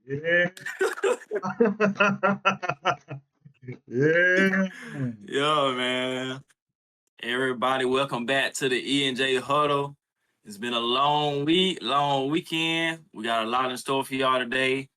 Yeah. Yeah. Yo, man. Everybody, welcome back to the E&J Huddle. It's been a long weekend. We got a lot in store for y'all today,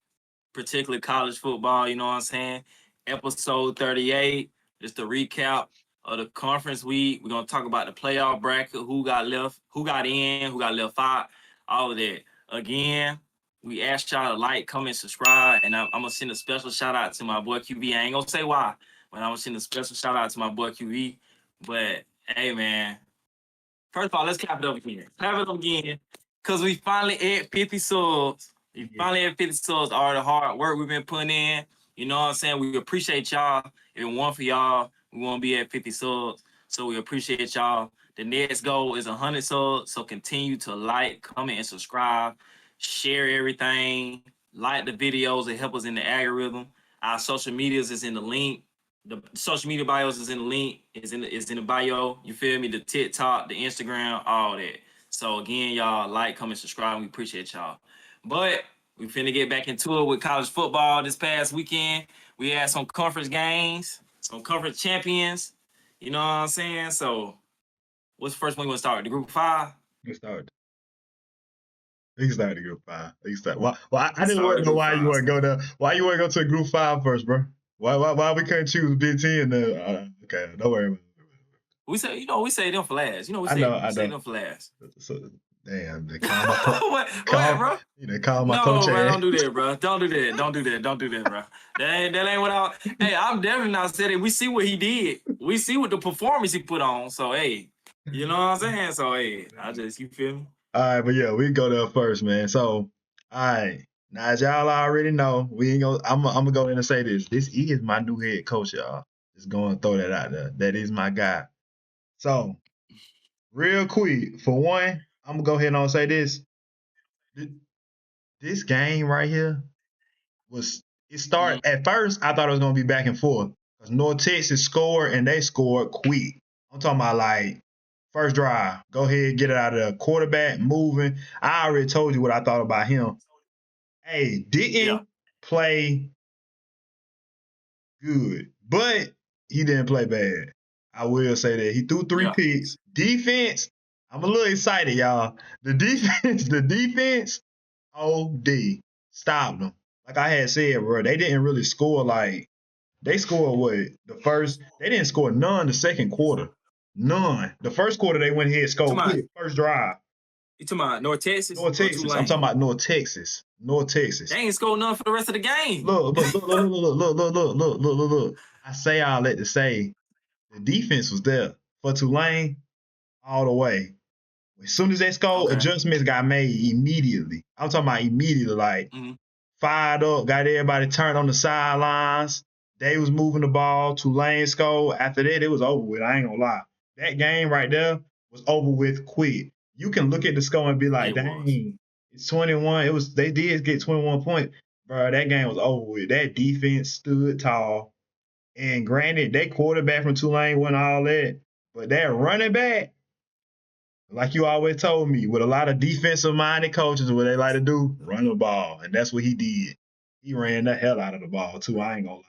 particularly college football, you know what I'm saying? Episode 38, just a recap of the conference week. We're going to talk about the playoff bracket, who got left, who got in, who got left out, all of that. Again, we asked y'all to like, comment, subscribe, and I'm going to send a special shout out to my boy QB. I ain't going to say why, but I'm going to send a special shout out to my boy QB. But, hey, man, first of all, let's clap it up again. Clap it up again, because we finally at 50 subs. We finally at 50 subs. All the hard work we've been putting in. You know what I'm saying? We appreciate y'all. If it weren't for y'all, we won't be at 50 subs. So we appreciate y'all. The next goal is 100 subs. So continue to like, comment, and subscribe. Share everything. Like the videos. It helps us in the algorithm. Our social medias is in the link. The social media bios is in the link, is in the bio. You feel me? The TikTok, the Instagram, all that. So again, y'all like, comment, subscribe. We appreciate y'all. But we finna get back into it with college football this past weekend. We had some conference games, some conference champions. You know what I'm saying? So what's the first one you want to start with? The group 5? You start. You start to group 5. You start. Well, I didn't Start want with to know group why you 5. want to go to. Why you want to go to group 5 first, bro? Why we couldn't choose Big Ten? Okay, don't worry. We say, we say them for last. We I say know. them for last. So, damn, they call my what, bro? They call my No, coach. bro, don't do that, bro. Don't do that, bro. That ain't what I. Hey, I'm definitely not saying it. We see what he did. We see what the performance he put on. So, hey, you know what I'm saying? So, hey, you feel me? All right, but yeah, we go there first, man. So, all right. Now, as y'all already know, we ain't gonna. I'm gonna go in and say this. This is my new head coach, y'all. Just going to throw that out there. That is my guy. So, real quick, for one, I'm gonna go ahead and say this. This game right here it started at first. I thought it was gonna be back and forth because North Texas scored and they scored quick. I'm talking about like first drive, go ahead, get it out of the quarterback moving. I already told you what I thought about him. Hey, didn't play good, but he didn't play bad. I will say that he threw 3 picks. Defense, I'm a little excited, y'all. The defense, OD stopped them. Like I had said, bro, they didn't really score like they scored what they didn't score none the second quarter. None. The first quarter they went ahead and scored quick, first drive. You talking about North Texas? North Texas. I'm talking about North Texas. North Texas. They ain't scored none for the rest of the game. Look. I say all that to say the defense was there for Tulane all the way. As soon as they scored, adjustments got made immediately. I'm talking about immediately, like fired up, got everybody turned on the sidelines. They was moving the ball. Tulane scored. After that, it was over with. I ain't gonna lie. That game right there was over with quick. You can look at the score and be like, dang, it's 21. They did get 21 points. Bro, that game was over with. That defense stood tall. And granted, they quarterback from Tulane won all that. But that running back, like you always told me, with a lot of defensive-minded coaches, what they like to do, run the ball. And that's what he did. He ran the hell out of the ball, too. I ain't gonna lie.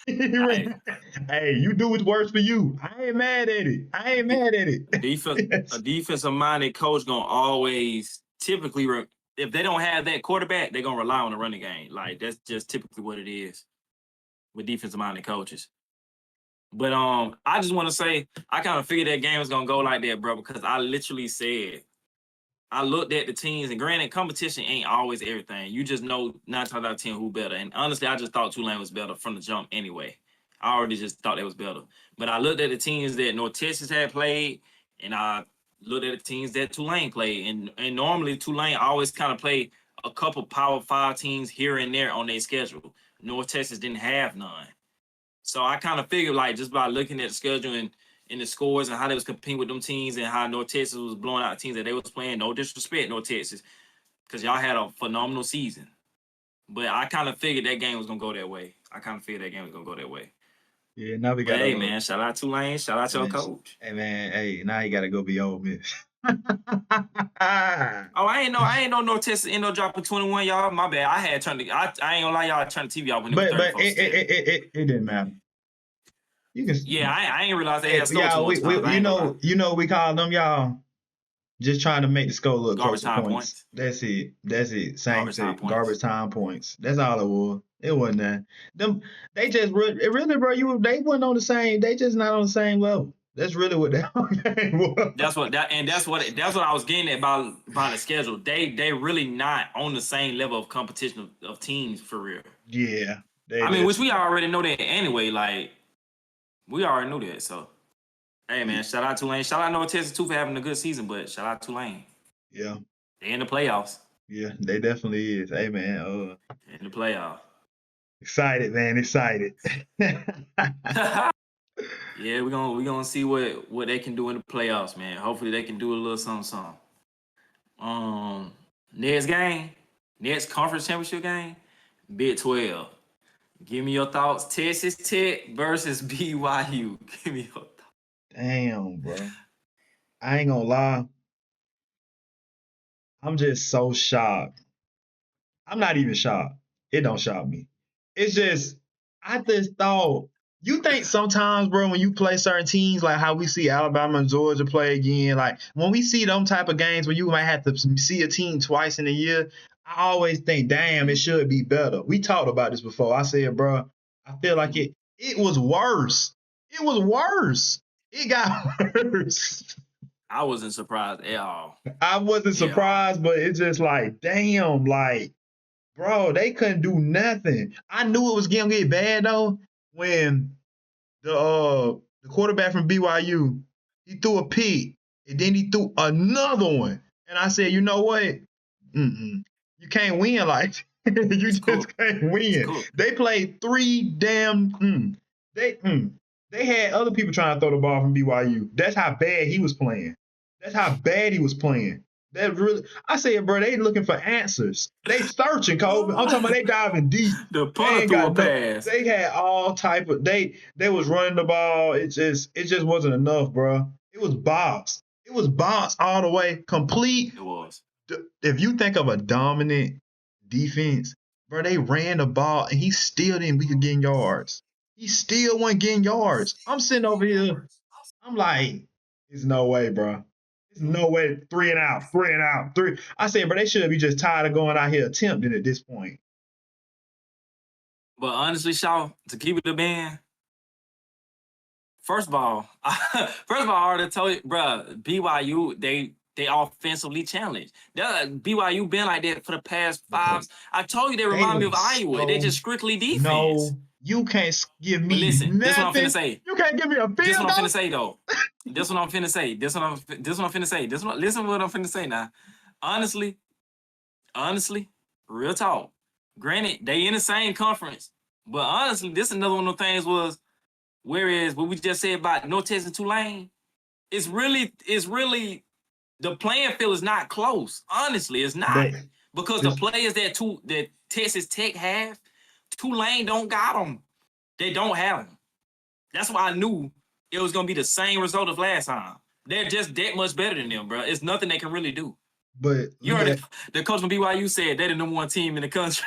Hey, you do what's works for you. I ain't mad at it. A defensive-minded coach gonna always typically, if they don't have that quarterback, they're gonna rely on the running game. Like, that's just typically what it is with defensive-minded coaches. But I just want to say, I kind of figured that game was going to go like that, bro, because I literally said, I looked at the teams, and granted, competition ain't always everything. You just know 9 times out of 10 who better. And honestly, I just thought Tulane was better from the jump anyway. I already just thought they was better. But I looked at the teams that North Texas had played, and I looked at the teams that Tulane played. And normally, Tulane always kind of play a couple Power 5 teams here and there on their schedule. North Texas didn't have none. So I kind of figured, like, just by looking at the schedule and the scores and how they was competing with them teams and how North Texas was blowing out teams that they was playing, no disrespect, North Texas, because y'all had a phenomenal season. But I kind of figured that game was going to go that way. Yeah, now we got hey, man, shout out Tulane. Shout out your coach. Hey, man, now you got to go be Ole Miss. Oh, I ain't know North Texas end up dropping 21, y'all. My bad. I had turned I ain't gonna lie, y'all turned the TV off when it was but 34 it, still. it didn't matter. You can, Yeah, I ain't realized they hey, had scored too y'all, much times. I ain't gonna lie. you know, we call them y'all just trying to make the score look Garbage closer time points. points. That's it. That's it. Same Garbage time thing. points. Garbage time points. That's all it was. It wasn't that. Them, they just really, bro. They wasn't on the same. They just not on the same level. That's really what that game was. That's what I was getting at about the schedule. They really not on the same level of competition of teams for real. Yeah, they I mean, which definitely. we already know that anyway. Like we already knew that. So hey man, shout out Tulane. Shout out North Texas too for having a good season, but shout out Tulane. Yeah, They in the playoffs. yeah, they definitely is. Hey man, In the playoffs. excited, man, excited. Yeah, we gonna see what they can do in the playoffs, man. Hopefully they can do a little something, something. Um, next game, next conference championship game, Big 12. Give me your thoughts. Texas Tech versus BYU. Give me your thoughts. Damn, bro. I ain't gonna lie. I'm just so shocked. I'm not even shocked. It don't shock me. It's just, I just thought, you think sometimes, bro, when you play certain teams, like how we see Alabama and Georgia play again, like when we see them type of games where you might have to see a team twice in a year, I always think, damn, it Mhm, should be better. We talked about this before. I said, bro, I feel like mhm. it was worse. It was worse. It got worse. I wasn't surprised at all. I wasn't At all. surprised, but it's just like, damn, like, bro, they couldn't do nothing. I knew it was gonna get bad though when the quarterback from BYU he threw a pick and then he threw another one, and I said, you know what? Mm-mm. You can't win like you It's cool. just can't It's win. cool. They played three damn. They they had other people trying to throw the ball from BYU. That's how bad he was playing. That's how bad he was playing. That really, I said, bro, they looking for answers. They searching, Kobe. I'm talking about they diving deep. The They punter ain't threw a got no. pass. They had all type of. They was running the ball. It just wasn't enough, bro. It was box. It was box all the way, complete. It was. If you think of a dominant defense, bro, they ran the ball and he still didn't we could get yards. He still wasn't getting yards. I'm sitting over here, I'm like, there's no way, bro. There's no way. Three and out, three and out, three. I said, bro, they should be just tired of going out here attempting at this point. But honestly, Shaw, to keep it a band, first of all, I already told you, bro, BYU, they offensively challenged. BYU been like that for the past five. Okay. I told you they They remind me were of Iowa. They so just strictly defense. no. You can't give But me listen, this what I'm finna nothing. say. You can't give me a This field what I'm finna goal. say though. This what I'm finna say. This what I'm finna say. Listen to what I'm finna say now. Honestly, honestly, real talk. Granted, they in the same conference, but honestly, this another one of the things was whereas what we just said about North Texas and Tulane, it's really the playing field is not close. Honestly, it's not But because the this, players that Texas Tech have, Tulane don't got them. They don't have them. That's why I knew it was gonna be the same result of last time. They're just that much better than them, bro. It's nothing they can really do. but You look heard at the coach from BYU said they're the number one team in the country,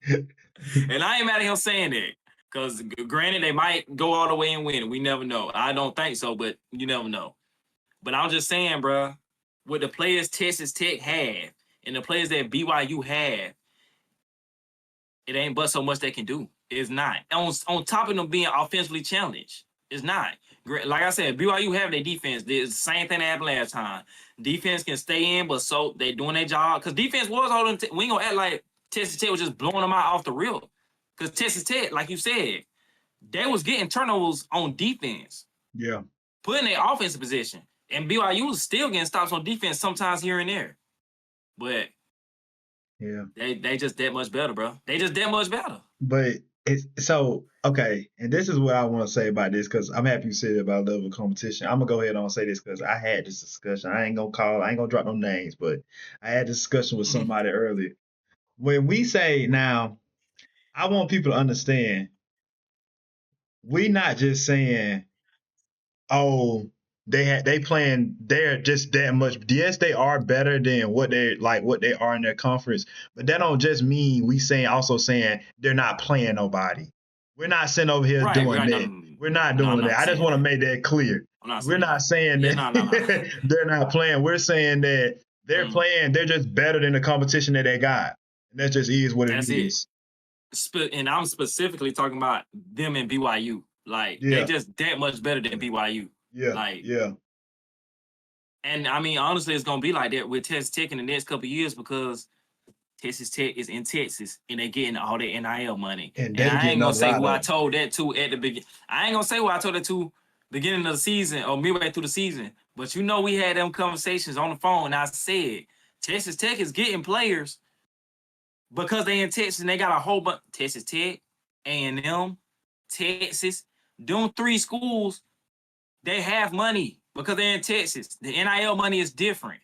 and I ain't mad at him saying that because granted they might go all the way and win. We never know. I don't think so, but you never know. But I'm just saying, bro, with the players Texas Tech have and the players that BYU have, it ain't but so much they can do. It's not. On top of them being offensively challenged, it's not. Like I said, BYU have their defense. It's the same thing that happened last time. Defense can stay in, but so they doing their job. Because defense was holding. We ain't gonna act like Texas Tech was just blowing them out off the reel. Because Texas Tech, like you said, they was getting turnovers on defense, yeah, putting their offensive position. And BYU was still getting stops on defense sometimes here and there. But yeah. they just that much better, bro. They just that much better. But it's so okay, and this is what I want to say about this because I'm happy you said about level of competition. I'm gonna go ahead and say this because I had this discussion. I ain't gonna drop no names, but I had this discussion with Mhm. somebody earlier. When we say now, I want people to understand, we not just saying, oh. they playing, they're just that much. Yes, they are better than what they are in their conference, but that don't just mean we also saying they're not playing nobody. We're not sitting over here Right, doing right. No, that. We're not no, I'm doing that. not I just saying want to that. make that clear. I'm not We're saying not that. saying Yeah, no. that they're not playing. We're saying that they're playing. They're just better than the competition that they got, and that just is what it That's it. is. And I'm specifically talking about them and BYU. Like they Yeah, just that much better than BYU. yeah, Like, yeah. and I mean, honestly, it's gonna be like that with Texas Tech in the next couple of years because Texas Tech is in Texas and they getting all the NIL money. And And they I ain't getting a gonna say lot who I of it. told that to at the beginning. I ain't gonna say who I told that to beginning of the season or midway through the season. But you know, we had them conversations on the phone. And I said Texas Tech is getting players because they in Texas and they got a whole bunch. Texas Tech, A&M, Texas, them 3 schools, they have money because they're in Texas. The NIL money is different.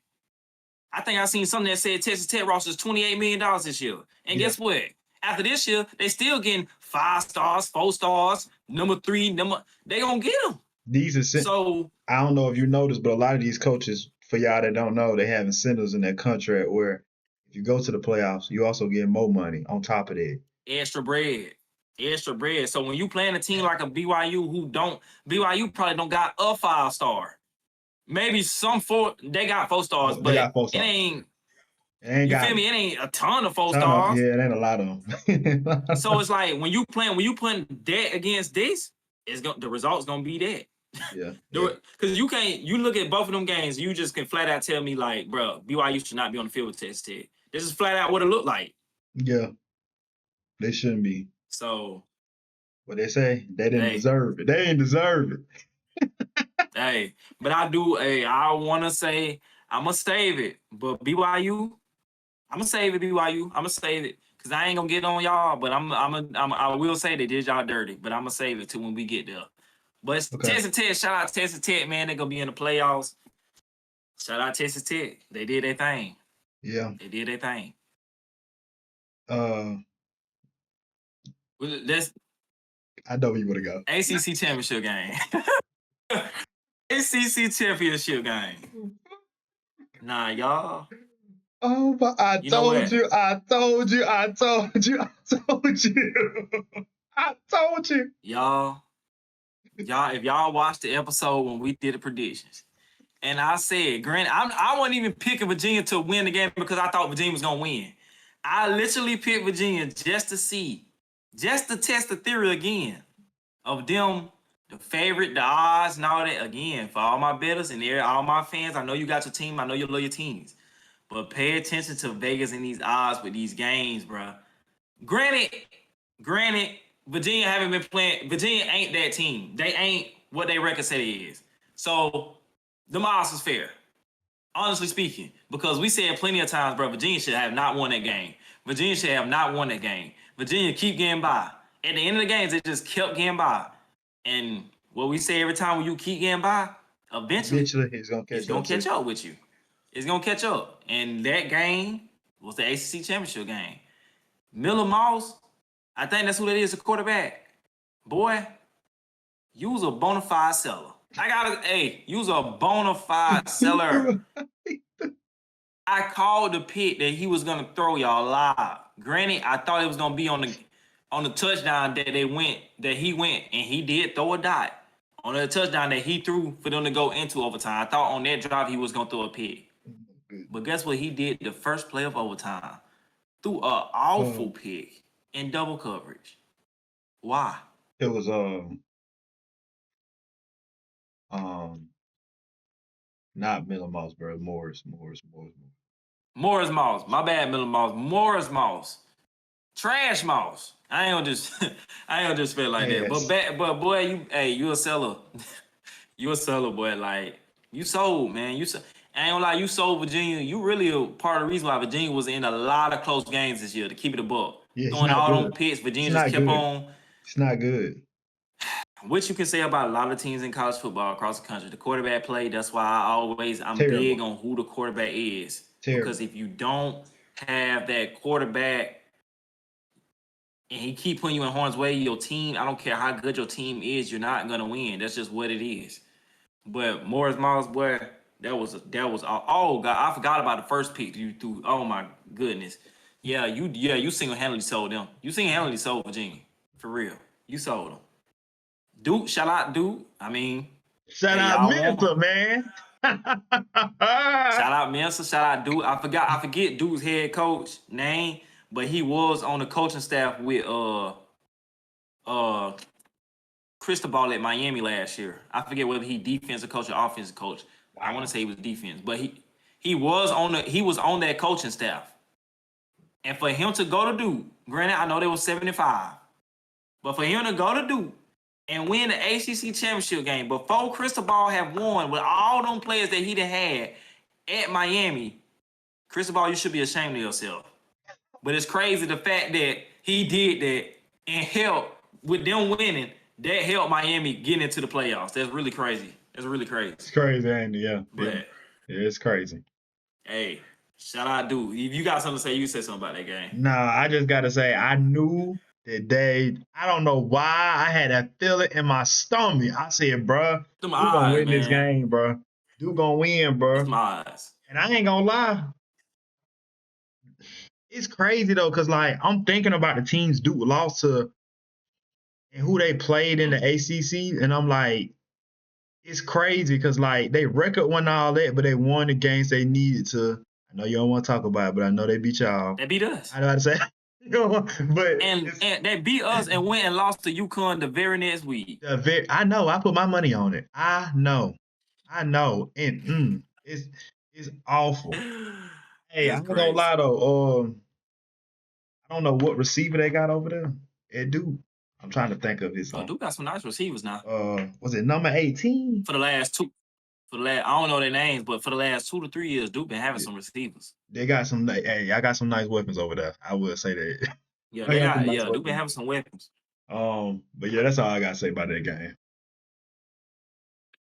I think I seen something that said Texas Tech rosters $28 million this year. And Yeah. guess what? After this year, they still getting 5 stars, 4 stars, number 3, they gonna get them. These are So I don't know if you noticed, but a lot of these coaches, for y'all that don't know, they have incentives in their contract where if you go to the playoffs, you also get more money on top of that. extra bread. Extra bread. So when you playing a team like a BYU probably don't got a 5-star. Maybe some 4, they got 4 stars, They but got 4 it stars. ain't, It ain't you got feel me? It ain't a ton of 4 ton of, stars. yeah, it ain't a lot of them. So it's like when you putting that against this, the result's gonna be that. Yeah. Because you look at both of them games, you just can flat out tell me like, bro, BYU should not be on the field with Texas Tech. This is flat out what it looked like. Yeah. They shouldn't be. So But they say they didn't hey, deserve it. They didn't deserve it. hey, but I want to say I'm gonna save it, but BYU, I'm gonna save it. BYU, I'm gonna save it because I ain't gonna get on y'all, but I will say they did y'all dirty, but I'm gonna save it to when we get there. But it's Okay. Texas Tech, shout out Texas Tech, man. They're gonna be in the playoffs. Shout out Texas Tech. They did their thing. Yeah. They did their thing. Uh, That's I know you want to go. ACC championship game. ACC championship game. Nah, y'all. Oh, but I You know told what? you. I told you. I told you. I told you. I told you. Y'all, if y'all watched the episode when we did the predictions, and I said, granted, I wasn't even picking Virginia to win the game because I thought Virginia was gonna win. I literally picked Virginia just to test the theory again of them, the favorite, the odds, and all that. Again, for all my bettors and all my fans, I know you got your team. I know you love your teams, but pay attention to Vegas and these odds with these games, bro. Granted, Virginia haven't been playing. Virginia ain't that team. They ain't what they record say it is. So the odds is fair, honestly speaking, because we said plenty of times, bro. Virginia should have not won that game. Virginia should have not won that game. Virginia keep getting by. At the end of the games, they just kept getting by. And what we say every time when you keep getting by, eventually He's gonna it's catch gonna up catch to. up with you. It's gonna catch up. And that game was the ACC championship game. Miller Moss, I think that's who that is, the quarterback. Boy, you was a bona fide seller. You was a bona fide seller. I called the pick that he was gonna throw y'all live. Granted, I thought it was gonna be on the touchdown that he went, and he did throw a dot on the touchdown that he threw for them to go into overtime. I thought on that drive he was gonna throw a pick. But guess what he did the first play of overtime? Threw an awful pick in double coverage. Why? It was not Miller Mouse, bro. Morris. Morris Moss. My bad, Miller Moss. Morris Moss. Trash Moss. I ain't gonna just feel like that. Yes. But boy, you a seller. You a seller, boy. Like, you sold, man. I ain't gonna lie, you sold Virginia. You really a part of the reason why Virginia was in a lot of close games this year, to keep it a buck. Yeah, it's Throwing not all them good. picks, It's Virginia just not kept good. on. It's not good. What you can say about a lot of teams in college football across the country. The quarterback play, that's why I'm Terrible. big on who the quarterback is. Terrible. Because if you don't have that quarterback and he keep putting you in harm's way, your team, I don't care how good your team is, you're not gonna win. That's just what it is. But Morris Miles, boy, that was oh God, I forgot about the first pick you threw. Oh my goodness. Yeah, you single-handedly sold them. You single-handedly sold Virginia. For real. You sold them. Duke, shout out Duke. I mean, Shout hey, out y'all won. Mentor, man. Shout out Mensa, shout out Duke. I forget Duke's head coach name, but he was on the coaching staff with uh Cristobal at Miami last year. I forget whether he defensive coach or offensive coach. I want Wow. to say he was defense, but he was on that coaching staff. And for him to go to Duke, granted, I know they was 75, but for him to go to Duke and win the ACC championship game before Cristobal had won with all them players that he done had at Miami, Cristobal, you should be ashamed of yourself. But it's crazy the fact that he did that and helped with them winning. That helped Miami get into the playoffs. That's really crazy. That's really crazy. It's crazy, Andy. Yeah. But It's crazy. hey, shout out Dude. If you got something to say, you say something about that game. Nah, I just gotta say, I knew that I don't know why I had that feeling in my stomach. I said, bruh, Them Duke gonna eyes, win this man. game, bruh. Duke gonna win, It's bruh. my eyes. And I ain't gonna lie. It's crazy though, cause like I'm thinking about the teams Duke lost to and who they played in the ACC, and I'm like, it's crazy because like they record won all that, but they won the games they needed to. I know you don't want to talk about it, but I know they beat y'all. They beat us. I know how to say, but And they beat us and went and lost to UConn the very next week. I know. I put my money on it. I know, and it's awful. Hey, That's I'm not gonna crazy. lie though. I don't know what receiver they got over there at Duke. I'm trying to think of his. Duke got some nice receivers now. Was it number 18? For the last I don't know their names, but for the last 2 to 3 years, Duke been having some receivers. They got some. Hey, I got some nice weapons over there. I will say that. Yeah, I got some nice Duke been weapons. having some weapons. But yeah, that's all I gotta say about that game.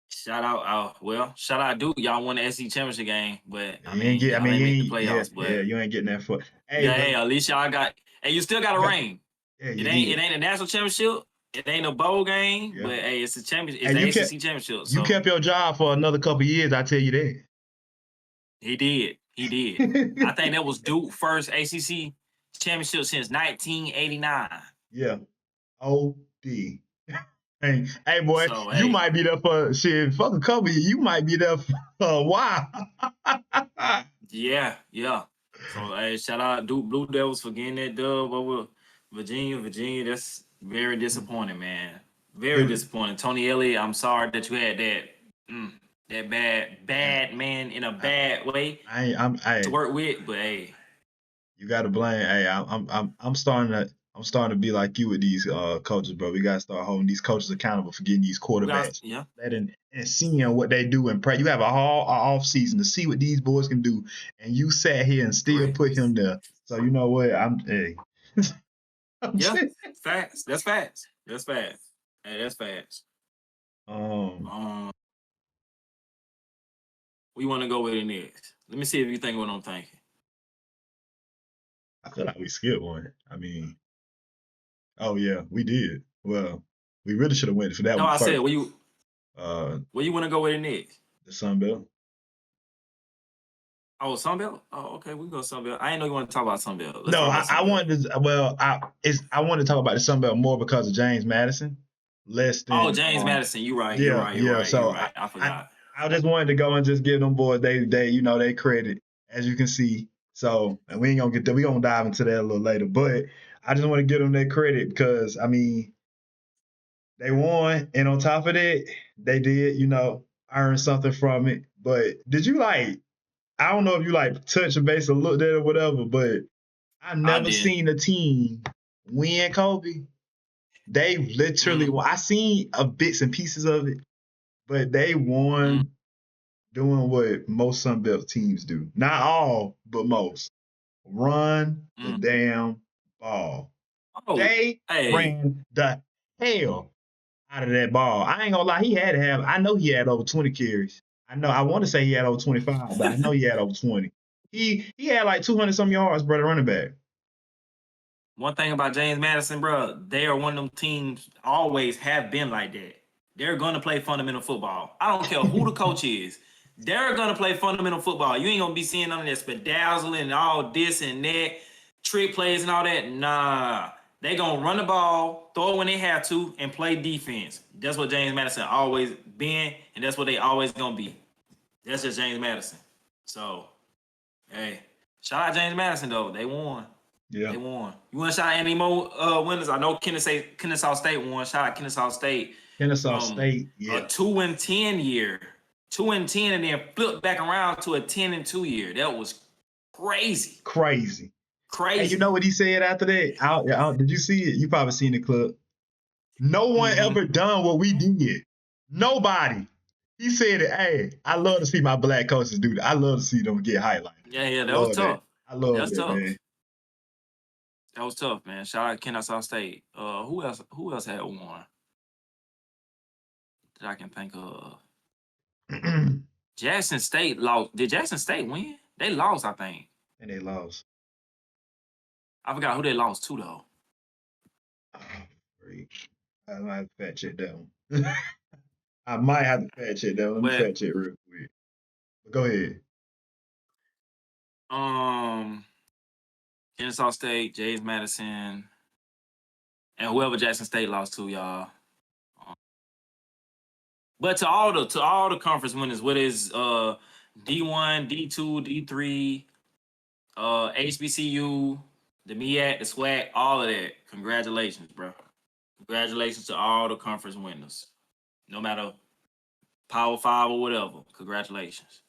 Shout out Duke. Y'all won the SEC championship game, but You ain't get. I y'all mean, ain't you make the ain't. Yeah, playoffs. yeah, But you ain't getting that foot. Hey, yeah, hey, at least y'all got. Hey, you still got a ring. Yeah, it ain't a national championship. It ain't a bowl game. Yeah. But hey, it's a champion. It's the ACC championship. So you kept your job for another couple years. I tell you that. He did. I think that was Duke first ACC championship since 1989. Yeah. OD. Hey, boy, so, you might be there for shit. Fuck a couple years. You might be there for a while. Yeah. So, hey, shout out Duke Blue Devils for getting that dub over Virginia. That's very disappointing, man. Very disappointing. Tony Elliott, I'm sorry that you had that bad man in a bad way to work with, but hey, you got to blame. Hey, I'm starting to be like you with these coaches, bro. We gotta start holding these coaches accountable for getting these quarterbacks. And seeing what they do and pray. You have a whole off season to see what these boys can do, and you sat here and still put him there. So you know what? Facts. That's facts. Hey, that's facts. We want to go with it next. Let me see if you think what I'm thinking. I feel like we skipped one. I mean, oh yeah, we did. Well, we really should have went for that one. No, I said, where you want to go with it next? The Sun Belt. Oh, Sun Belt? Oh, okay, we go Sun Belt. I didn't know you want to talk about Sun Belt. I wanted to. Well, I wanted to talk about the Sun Belt more because of James Madison. Less than. James Madison. You're right. So I forgot. I just wanted to go and just give them boys they credit, as you can see. So, and we ain't gonna get there. We gonna dive into that a little later, but I just want to give them their credit because I mean, they won, and on top of that, they did earn something from it. But did you I don't know if you touch a base or looked at it or whatever, but I've never seen a team win Kobe. They literally won. I seen bits and pieces of it, but they won doing what most Sun Belt teams do. Not all, but most. Run the damn ball. They ran the hell out of that ball. I ain't gonna lie, I know he had over 20 carries. I want to say he had over 25, but I know he had over 20. He had like 200 some yards, brother, running back. One thing about James Madison, bro, they are one of them teams always have been like that. they're going to play fundamental football. I don't care who the coach is. They're going to play fundamental football. You ain't going to be seeing none of that bedazzling and all this and that, trick plays and all that. Nah. They going to run the ball, throw it when they have to, and play defense. That's what James Madison always been, and that's what they always going to be. That's just James Madison. So, hey, shout out James Madison, though. They won. Yeah. They won. You want to shout out any more winners? I know Kennesaw State won. Shout out Kennesaw State. Kennesaw State, yeah. A 2-10 year. 2-10 and then flipped back around to a 10-2 year. That was crazy. Crazy. Crazy. And you know what he said after that? Did you see it? You probably seen the clip. No one ever done what we did. Nobody. He said it, hey, I love to see my black coaches do that. I love to see them get highlighted. Yeah, that was tough. I love that, man. That was tough, man. Shout out Kennesaw State. Who else had one that I can think of? Jackson State lost. Did Jackson State win? They lost, I think. And they lost. I forgot who they lost to, though. I might have to fact check that one. I might have to fact check that one. Let me fact check real quick. But go ahead. Kennesaw State, James Madison, and whoever Jackson State lost to, y'all. But to all the conference winners, what is D1, D2, D3, HBCU, the MEAC, the SWAC, all of that. Congratulations, bro. Congratulations to all the conference winners. No matter Power 5 or whatever. Congratulations.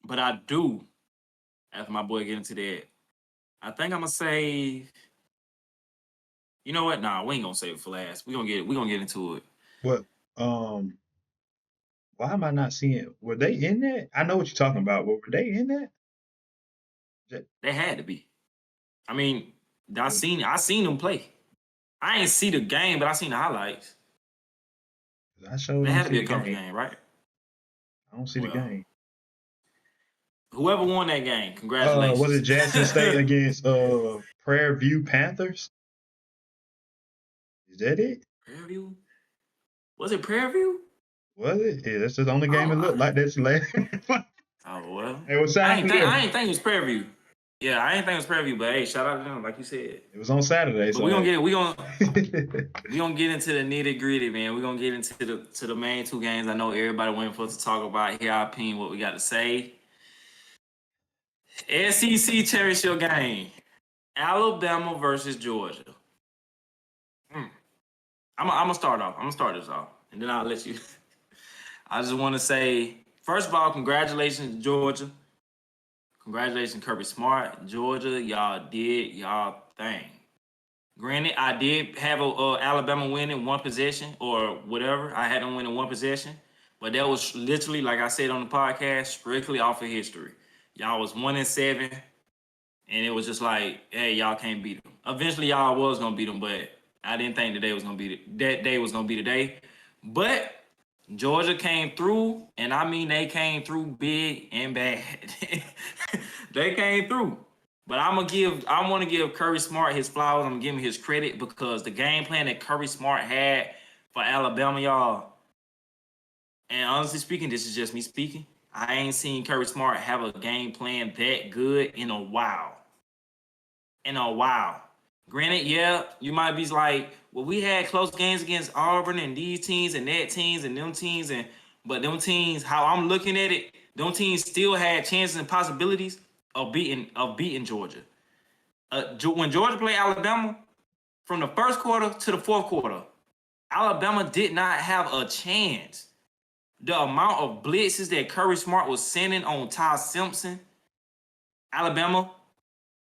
But I do, after my boy get into that, I think I'm gonna say, you know what? Nah, we ain't gonna save it for last. We gonna get into it. What? Why am I not seeing? Were they in that? I know what you're talking about, but were they in that? They had to be. I mean, I seen them play. I ain't see the game, but I seen the highlights. They had to be a conference game, right? I don't see the game. Whoever won that game, congratulations. Was it Jackson State against Prairie View Panthers? Is that it? Prairie View? Was it Prairie View? Was it? Yeah, that's the only game it looked like. That's last. Oh, well. It was I ain't think it was Prairie View. Yeah, I ain't think it was Prairie View, but hey, shout out to them, like you said. It was on Saturday. But we gonna get into the nitty gritty, man. We're gonna get into the main two games. I know everybody waiting for us to talk about, hear our opinion, what we got to say. SEC championship game, Alabama versus Georgia. I'm gonna start off. I'm gonna start this off, and then I'll let you. I just want to say, first of all, congratulations, Georgia. Congratulations, Kirby Smart. Georgia, y'all did y'all thing. Granted, I did have Alabama win in one possession or whatever. I had them win in one possession, but that was literally, like I said on the podcast, strictly off of history. Y'all was 1-7, and it was just like, hey, y'all can't beat them. Eventually, y'all was gonna beat them, but I didn't think that day was gonna be the day. But Georgia came through, and I mean they came through big and bad. They came through. But I want to give Kirby Smart his flowers. I'm gonna give him his credit because the game plan that Kirby Smart had for Alabama, y'all. And honestly speaking, this is just me speaking. I ain't seen Kirby Smart have a game plan that good in a while. Granted, yeah, you might be like, well, we had close games against Auburn and these teams and that teams and them teams, but them teams, how I'm looking at it, them teams still had chances and possibilities of beating Georgia. When Georgia played Alabama, from the first quarter to the fourth quarter, Alabama did not have a chance. The amount of blitzes that Kirby Smart was sending on Ty Simpson, Alabama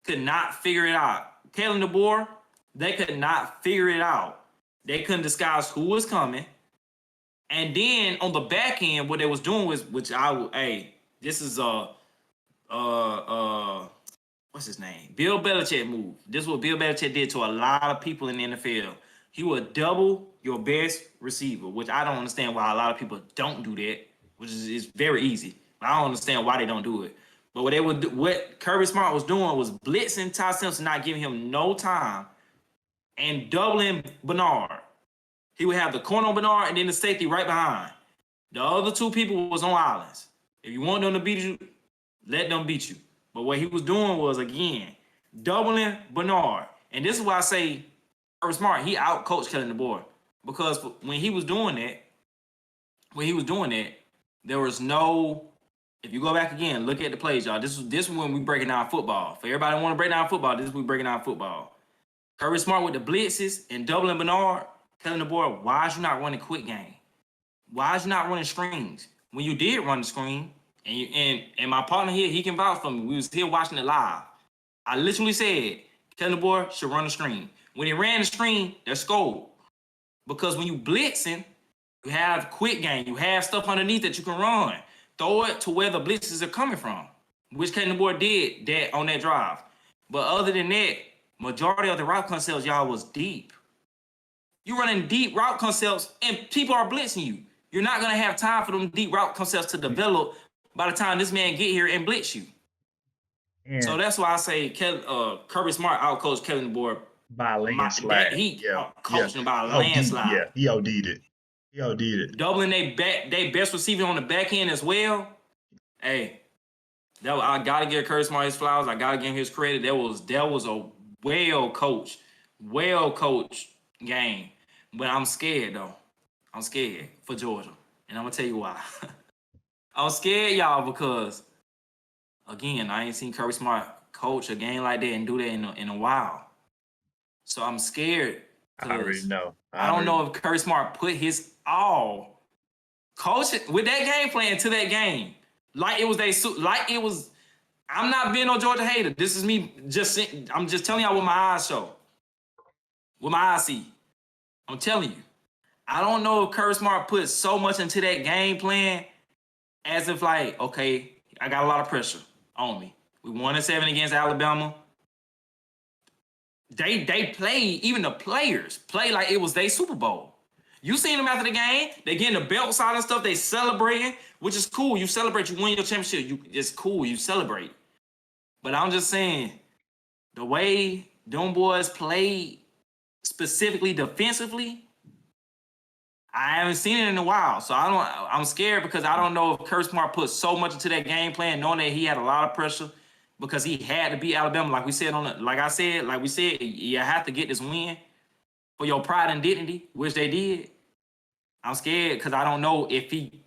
could not figure it out. Kalen DeBoer, they could not figure it out. They couldn't disguise who was coming. And then on the back end, what they was doing was, this is what's his name? Bill Belichick move. This is what Bill Belichick did to a lot of people in the NFL. He would double your best receiver, which I don't understand why a lot of people don't do that, which is very easy. I don't understand why they don't do it. But what Kirby Smart was doing was blitzing Ty Simpson, not giving him no time. and doubling Bernard. He would have the corner on Bernard and then the safety right behind. The other two people was on islands. If you want them to beat you, let them beat you. But what he was doing was, again, doubling Bernard. And this is why I say Kirby Smart, he out-coached Kellen DeBoer. Because when he was doing that, there was no, if you go back again, look at the plays, y'all. This is when we breaking down football. For everybody who want to break down football, this is when we breaking down football. Kirby Smart with the blitzes and doubling Bernard, telling DeBoer, why is you not running quick game? Why is you not running screens? When you did run the screen, and my partner here, he can vouch for me. We was here watching it live. I literally said, Kellen DeBoer should run the screen. When he ran the screen, they're scored. Because when you blitzing, you have quick game. You have stuff underneath that you can run. Throw it to where the blitzes are coming from, which Kellen DeBoer did that on that drive. But other than that, majority of the route concepts, y'all, was deep. You're running deep route concepts, and people are blitzing you. You're not going to have time for them deep route concepts to develop by the time this man get here and blitz you. Yeah. So that's why I say Kirby Smart outcoached Kellen DeBoer by a landslide. He coached him by a landslide. Yeah, he OD'd it. He OD'd it. Doubling they best receiver on the back end as well. Hey, I gotta give Kirby Smart his flowers. I gotta give him his credit. That was a well coached game. But I'm scared though. I'm scared for Georgia, and I'm gonna tell you why. I'm scared, y'all, because again, I ain't seen Kirby Smart coach a game like that and do that in a while. So I'm scared. I already know. I don't know if Kirby Smart put his all coaching with that game plan to that game. I'm not being no Georgia hater. This is me I'm just telling y'all what my eyes show. What my eyes see. I'm telling you. I don't know if Kirby Smart put so much into that game plan as if like, okay, I got a lot of pressure on me. We won 7 against Alabama. They played, even the players play like it was their Super Bowl. You seen them after the game, they getting the belts out and stuff, they celebrating, which is cool. You celebrate, you win your championship, it's cool, you celebrate. But I'm just saying, the way them boys played specifically defensively, I haven't seen it in a while. So I'm scared because I don't know if Kirby Smart put so much into that game plan, knowing that he had a lot of pressure because he had to beat Alabama. Like we said you have to get this win for your pride and dignity, which they did. I'm scared because I don't know if he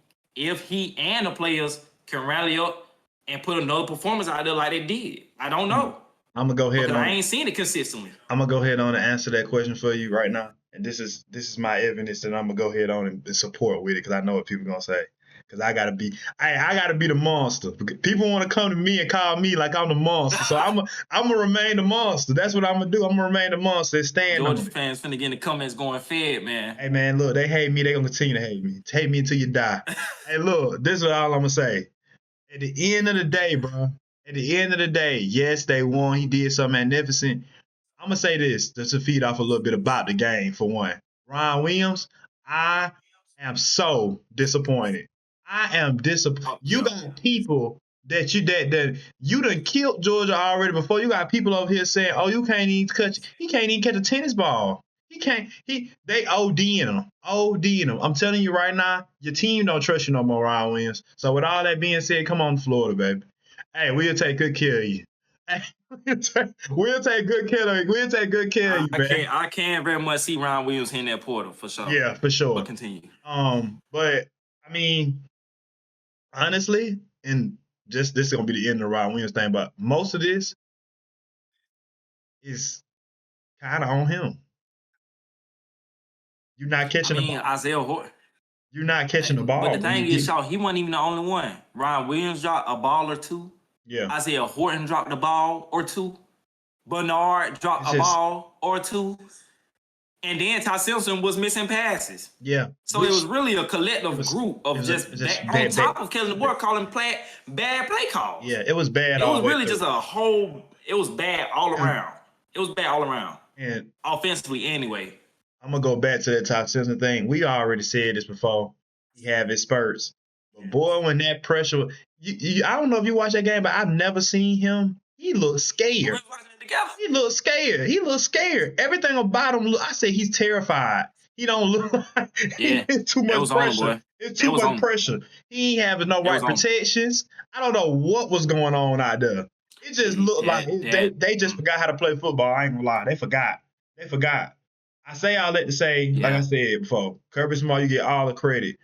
and the players can rally up and put another performance out there like they did. I don't know. I'm gonna go ahead. I ain't seen it consistently. I'm gonna go ahead on and answer that question for you right now. And this is my evidence that I'm gonna go ahead on and support with it, because I know what people gonna say. Because I gotta be the monster. People want to come to me and call me like I'm the monster. So I'm gonna remain the monster. That's what I'm gonna do. I'm gonna remain the monster and stand on it. Georgia fans finna get in the comments going fed, man. Hey man, look, they hate me. They gonna continue to hate me. Hate me until you die. Hey, look, this is all I'm gonna say. At the end of the day, bro. At the end of the day, yes, they won. He did something magnificent. I'm going to say this just to feed off a little bit about the game, for one. Ryan Williams, I am so disappointed. I am disappointed. You got people that you done killed Georgia already before. You got people over here saying, oh, he can't even catch a tennis ball. They ODing him. I'm telling you right now, your team don't trust you no more, Ryan Williams. So with all that being said, come on to Florida, baby. Hey, we'll take good care of you. We'll take good care of you, man. I can't very much see Ryan Williams hitting that portal for sure. Yeah, for sure. But continue. But I mean, honestly, and just this is gonna be the end of the Ryan Williams thing, but most of this is kind of on him. You're not catching the ball. Isaiah Horton. You're not catching the ball. But the thing is, y'all, he wasn't even the only one. Ryan Williams dropped a ball or two. Yeah. Isaiah Horton dropped a ball or two. Bernard dropped a ball or two. And then Ty Simpson was missing passes. Yeah. So it was really a collective group of on top of Kellen DeBoer calling bad play calls. Yeah, it was bad. It was really just it was bad all around. It was bad all around. And offensively anyway. I'm going to go back to that Ty Simpson thing. We already said this before. He had his spurts. But boy, when that pressure, I don't know if you watched that game, but I've never seen him. He looked scared. together. He looks scared. He looks scared. Everything about him, I say he's terrified. He don't look like it's too much pressure. It's too much pressure. He ain't having no right protections. I don't know what was going on out there. It just looked like they just forgot how to play football. I ain't gonna lie. They forgot. They forgot. I say all that to say, like I said before, Kirby Smart, you get all the credit.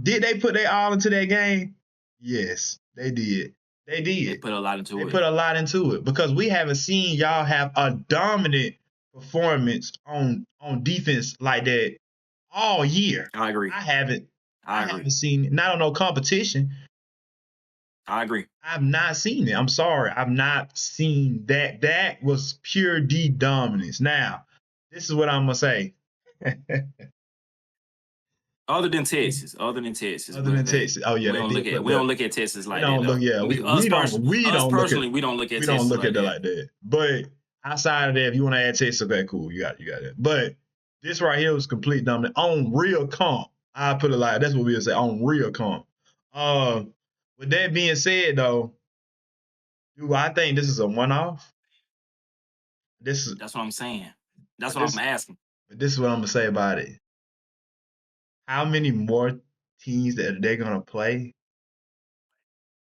Did they put their all into that game? Yes, they did. They did. They put a lot into it. They put a lot into it because we haven't seen y'all have a dominant performance on defense like that all year. I agree. I haven't seen, not on no competition. I agree. I've not seen it. I'm sorry. I've not seen that. That was pure D dominance. Now, this is what I'm going to say. Other than Texas. Oh yeah, we don't look at Texas like that. We don't look at Texas like that. But outside of that, if you want to add Texas, okay, cool, you got it. But this right here was complete dominant on real comp. I put it like that's what we'll say on real comp. With that being said, though, do I think this is a one-off? That's what I'm saying. That's what I'm asking. But this is what I'm gonna say about it. How many more teams that they're gonna play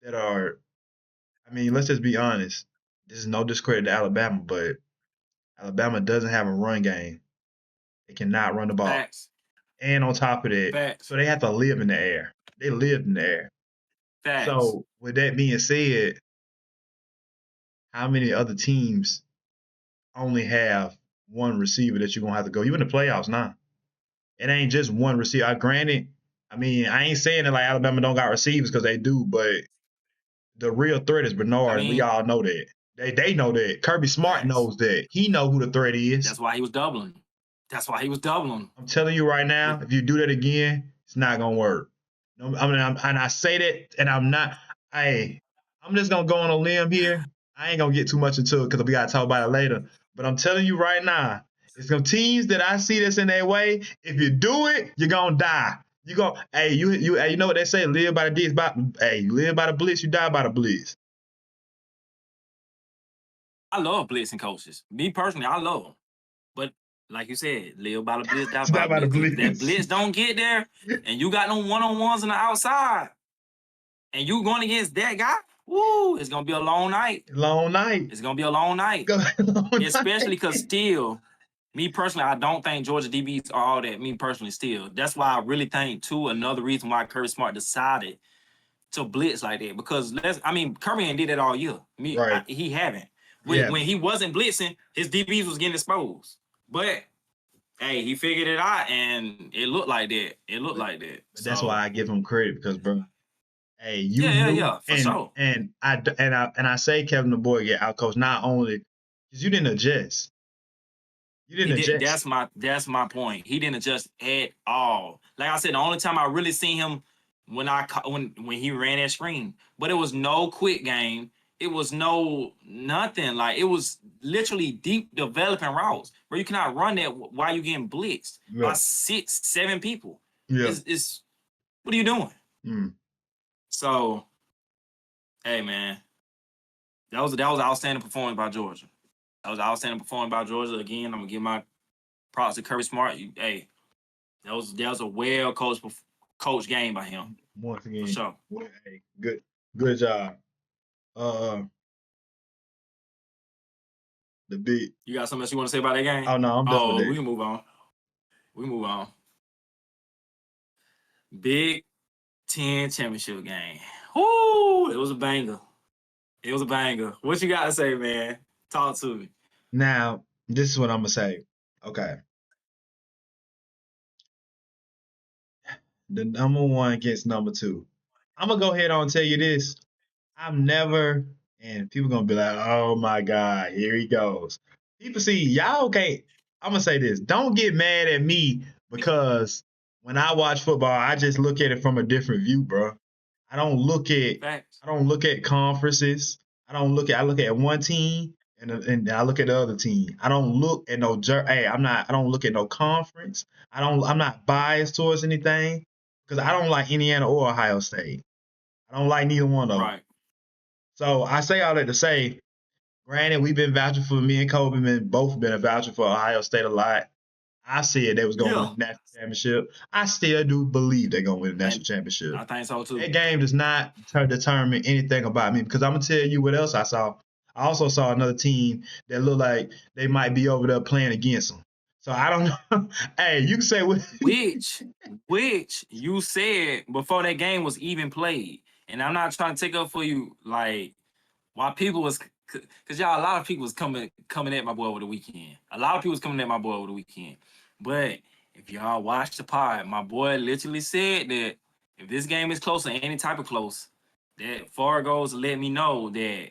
that are, I mean, let's just be honest. This is no discredit to Alabama, but Alabama doesn't have a run game. They cannot run the ball. Facts. And on top of that, so they have to live in the air. They live in the air. Facts. So with that being said, how many other teams only have one receiver that you're gonna have to go? You in the playoffs now. It ain't just one receiver. Granted, I mean, I ain't saying that like Alabama don't got receivers because they do, but the real threat is Bernard, and we all know that. They know that. Kirby Smart knows that. He know who the threat is. That's why he was doubling. I'm telling you right now, if you do that again, it's not gonna work. I mean, and I say that, and I'm not. I'm just gonna go on a limb here. I ain't gonna get too much into it because we gotta talk about it later. But I'm telling you right now, it's some teams that I see that's in their way. If you do it, you're gonna die. You go, you know what they say? Live by the blitz. You live by the blitz, you die by the blitz. I love blitzing coaches. Me personally, I love them. But like you said, live by the blitz, die by the blitz. That blitz don't get there, and you got no one-on-ones on the outside, and you going against that guy, woo, it's gonna be a long night. It's gonna be a long night. Especially because still, me personally, I don't think Georgia DBs are all that. Me personally, still. That's why I really think, too, another reason why Kirby Smart decided to blitz like that. Because, Kirby ain't did that all year. He haven't. When he wasn't blitzing, his DBs was getting exposed. But, hey, he figured it out, and it looked like that. That's why I give him credit because, bro, hey, you for sure. And I say Kevin the Boy get outcoached not only because you didn't adjust. That's my point. He didn't adjust at all. Like I said, the only time I really seen him when he ran that screen, but it was no quick game. It was no nothing. Like it was literally deep developing routes where you cannot run that while you're getting blitzed by 6, 7 people. Yeah, it's what are you doing? So, hey man, that was an outstanding performance by Georgia. That was outstanding performance by Georgia. Again, I'm gonna give my props to Kirby Smart. Hey, that was a well coached game by him. Once again, for sure. Hey, good job. The big. You got something else you want to say about that game? Oh no, I'm done with that. We can move on. Big 10 championship game. Woo! It was a banger. What you got to say, man? Talk to me. Now, this is what I'm gonna say. Okay. The number 1 against number 2. I'm gonna go ahead and tell you this. And people gonna be like, oh my God, here he goes. People see, y'all can't, I'm gonna say this. Don't get mad at me because when I watch football, I just look at it from a different view, bro. I don't look at conferences. I look at one team and I look at the other team. I don't look at I don't look at no conference. I'm not biased towards anything because I don't like Indiana or Ohio State. I don't like neither one of them. Right. So I say all that to say, Granted, we've been vouching for me and Kobe, both been a voucher for Ohio State a lot. I said they was gonna win Yeah, the national championship. I still do believe they're gonna win the national and championship. I think so too. That game does not determine anything about me because I'm gonna tell you what else I saw. I also saw another team that looked like they might be over there playing against them. So I don't know. Hey, you can say what? Which you said before that game was even played, and I'm not trying to take up for you like why people was because y'all a lot of people was coming at my boy over the weekend. A lot of people was coming at my boy over the weekend, but if y'all watch the pod, my boy literally said that if this game is close or any type of close, that Fargo's let me know that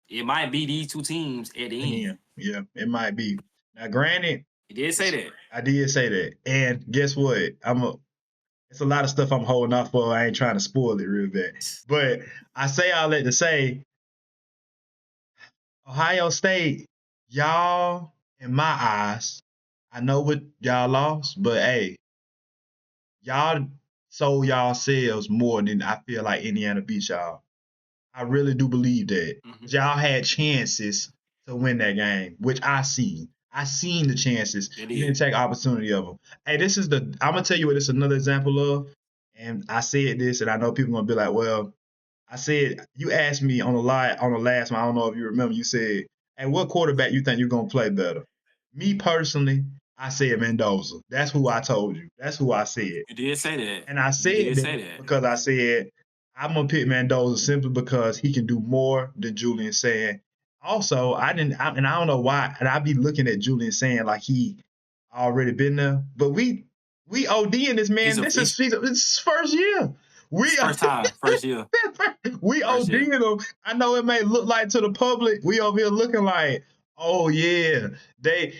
it might be these two teams at the end. Yeah, it might be. Now, granted, He did say that. I did say that, and guess what? It's a lot of stuff I'm holding off for. I ain't trying to spoil it real bad, but I say all that to say, Ohio State, y'all, in my eyes, I know what y'all lost, but hey, y'all sold y'all selves more than I feel like Indiana beat y'all. I really do believe that. Mm-hmm. Y'all had chances to win that game, which I seen. I seen the chances. You didn't take opportunity of them. Hey, I'm gonna tell you what this is another example of. And I said this, and I know people gonna be like, well, I said you asked me on the last one. I don't know if you remember. You said, "Hey, what quarterback you think you're gonna play better?" Me personally, I said Mendoza. That's who I told you. That's who I said. You did say that. And I You said did say that that. because I said I'm gonna pick Mendoza simply because he can do more than Julian saying. Also, and I don't know why, and I be looking at Julian saying like he already been there, but we ODing this man. This is his first year. We first time, first year. we ODing him. I know it may look like to the public, we over here looking like, oh yeah, they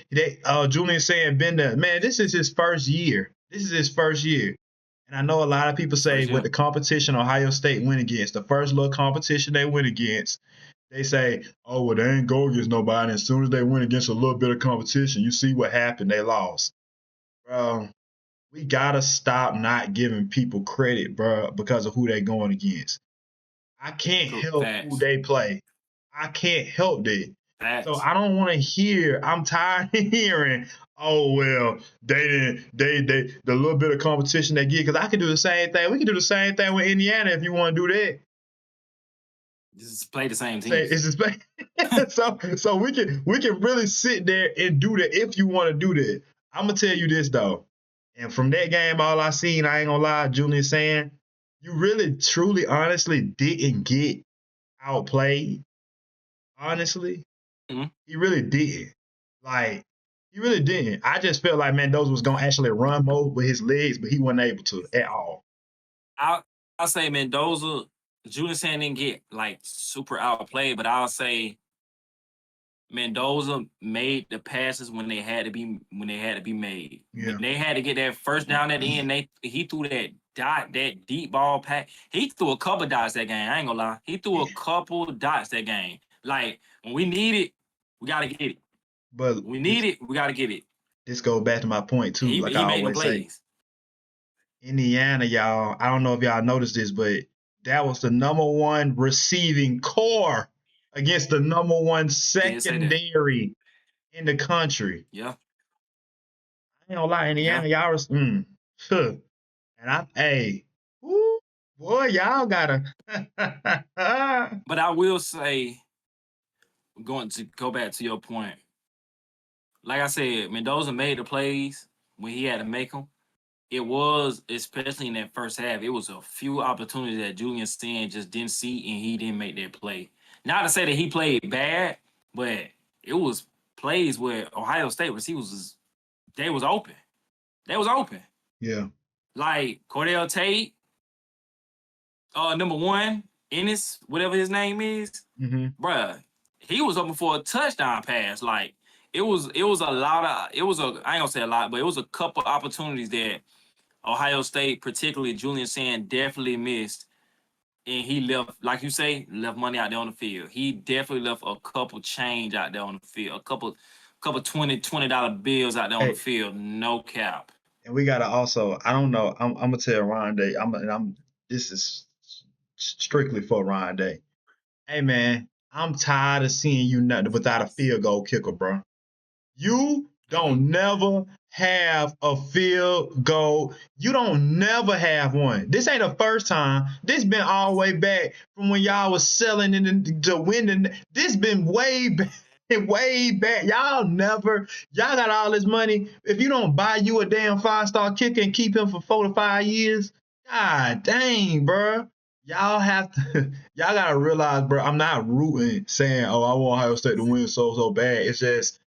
Julian saying been there. Man, this is his first year. This is his first year. And I know a lot of people say with the competition Ohio State went against, the first little competition they went against, they say, oh, well, they ain't go against nobody. As soon as they went against a little bit of competition, you see what happened. They lost. Bro, we got to stop not giving people credit, bro, because of who they going against. I can't help who they play. I can't help that. So I don't want to hear. I'm tired of hearing. Oh well, they didn't. They the little bit of competition they get because I can do the same thing. We can do the same thing with Indiana if you want to do that. Just play the same Say teams. it's just so we can really sit there and do that if you want to do that. I'm gonna tell you this though, and from that game, all I seen, I ain't gonna lie, Julian saying, you really, truly, honestly didn't get outplayed. Honestly, he really did. Like, he really didn't. I just felt like Mendoza was gonna actually run more with his legs, but he wasn't able to at all. I'll say Mendoza, Julian saying didn't get like super outplayed, but I'll say Mendoza made the passes when they had to be made. Yeah. When they had to get that first down at the end, he threw that deep ball pack. He threw a couple dots that game. I ain't gonna lie. He threw a couple dots that game. Like when we need it, we gotta get it. But we need it, we gotta get it. This goes back to my point too. Like I He made them always say, plays. Indiana, y'all. I don't know if y'all noticed this, but that was the number one receiving core against the number one secondary in the country. Yeah. I ain't gonna lie, Indiana, y'all was and boy, y'all gotta But I will say, going to go back to your point, like I said, Mendoza made the plays when he had to make them. It was, especially in that first half, it was a few opportunities that Julian Stan just didn't see, and he didn't make that play. Not to say that he played bad, but it was plays where Ohio State receivers they was open. They was open. Yeah. Like Cordell Tate, number one, Ennis, whatever his name is, bruh, he was open for a touchdown pass. Like it was I ain't gonna say a lot, but it was a couple opportunities that Ohio State, particularly Julian Sand, definitely missed. And he left, like you say, left money out there on the field. He definitely left a couple change out there on the field, a couple $20 bills out there on the field. No cap. And we gotta also, I don't know, I'm gonna tell Ron Day, this is strictly for Ron Day. Hey man, I'm tired of seeing you nothing without a field goal kicker, bro. You don't never have a field goal. You don't never have one. This ain't the first time. This been all the way back from when y'all was selling to winning. This been way back. Way back. Y'all got all this money. If you don't buy you a damn 5-star kicker and keep him for 4 to 5 years, god dang, bro. Y'all have to, y'all gotta realize, bro, I'm not rooting saying, oh, I want Ohio State to win so bad. It's just,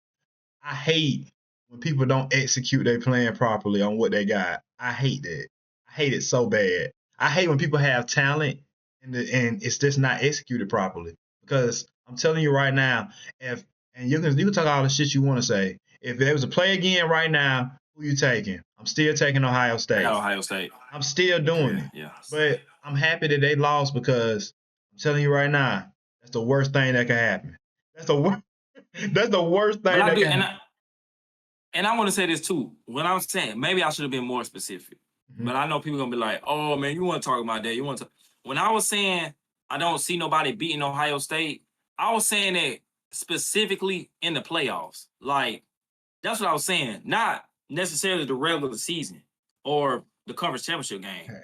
I hate when people don't execute their plan properly on what they got. I hate that. I hate it so bad. I hate when people have talent and it's just not executed properly. Because I'm telling you right now, if and you can talk all the shit you want to say. If there was a play again right now, who you taking? I'm still taking Ohio State. I got Ohio State. I'm still doing it. Yeah. But I'm happy that they lost because I'm telling you right now, that's the worst thing that can happen. That's the worst. That's the worst thing that can happen. And I want to say this too. When I'm saying, maybe I should have been more specific, but I know people gonna be like, "Oh man, you want to talk about that? You want to?" When I was saying I don't see nobody beating Ohio State, I was saying that specifically in the playoffs. Like that's what I was saying, not necessarily the regular season or the conference championship game. Okay.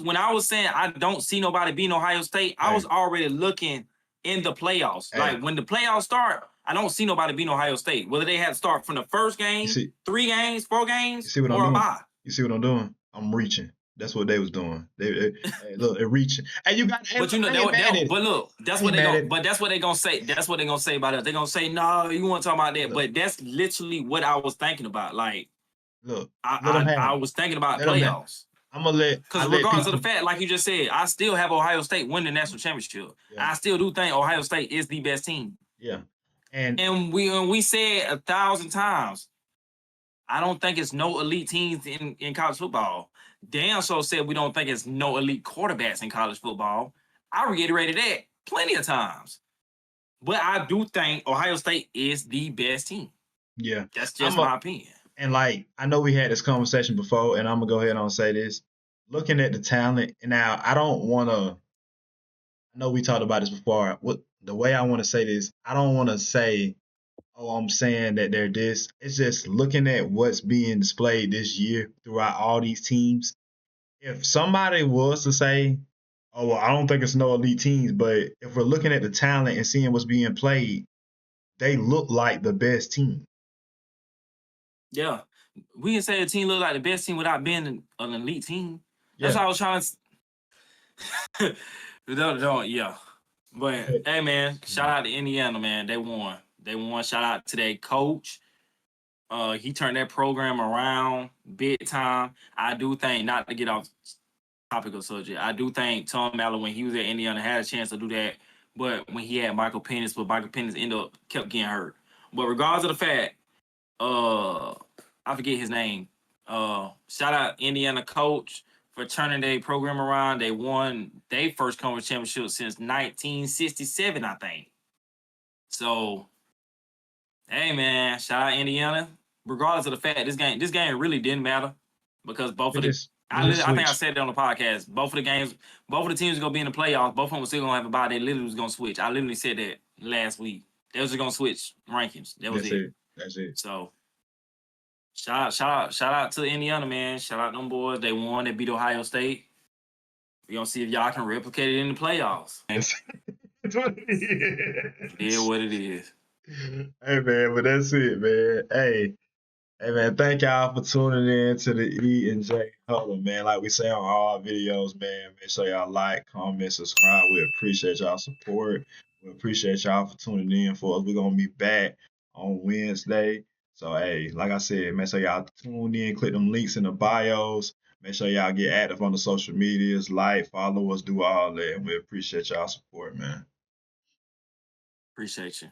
When I was saying I don't see nobody beating Ohio State, I was already looking in the playoffs. Like when the playoffs start, I don't see nobody beating Ohio State. Whether they have to start from the first game, 3 games, 4 games, or a bye. You see what I'm doing? I'm reaching. That's what they was doing. They look, they're reaching. And you got. But you know, but look, that's what they gonna. But that's what they gonna say. That's what they gonna say about us. They gonna say, "No, you want to talk about that?" Look, but that's literally what I was thinking about. Like, look, I was thinking about playoffs. I'm gonna let because regardless of the fact, like you just said, I still have Ohio State win the national championship. Yeah. I still do think Ohio State is the best team. Yeah, and we said 1,000 times, I don't think it's no elite teams in college football. Dan so said we don't think it's no elite quarterbacks in college football. I reiterated that plenty of times. But I do think Ohio State is the best team. Yeah. That's just my opinion. And like, I know we had this conversation before, and I'm going to go ahead and say this. Looking at the talent, and now I don't want to, I know we talked about this before. The way I want to say this, I don't want to say, oh, I'm saying that they're this. It's just looking at what's being displayed this year throughout all these teams. If somebody was to say, oh, well, I don't think it's no elite teams, but if we're looking at the talent and seeing what's being played, they look like the best team. Yeah. We can say a team look like the best team without being an elite team. That's what I was trying to yeah. But hey man, shout out to Indiana, man. They won. Shout out to their coach. He turned that program around big time. I do think, not to get off topic of subject, I do think Tom Allen, when he was at Indiana, had a chance to do that. But when he had Michael Penix, kept getting hurt. But regardless of the fact, I forget his name. Shout out Indiana coach for turning their program around. They won their first conference championship since 1967, I think. So, hey man, shout out Indiana. Regardless of the fact, this game really didn't matter because both of the I think I said it on the podcast. Both of the teams are gonna be in the playoffs. Both of them were still gonna have a bye. They literally was gonna switch. I literally said that last week. They was just gonna switch rankings. That was it. That's it. So shout out to Indiana, man. Shout out them boys. They won. They beat Ohio State. We're gonna see if y'all can replicate it in the playoffs. That's what it is. It is what it is. Hey man, but that's it, man. Hey man, thank y'all for tuning in to the E and J Huddle, man. Like we say on all our videos, man, make sure y'all like, comment, subscribe. We appreciate y'all support. We appreciate y'all for tuning in for us. We're gonna be back on Wednesday. So hey, like I said, make sure y'all tune in, click them links in the bios. Make sure y'all get active on the social medias, like, follow us, do all that. We appreciate y'all support, man. Appreciate you.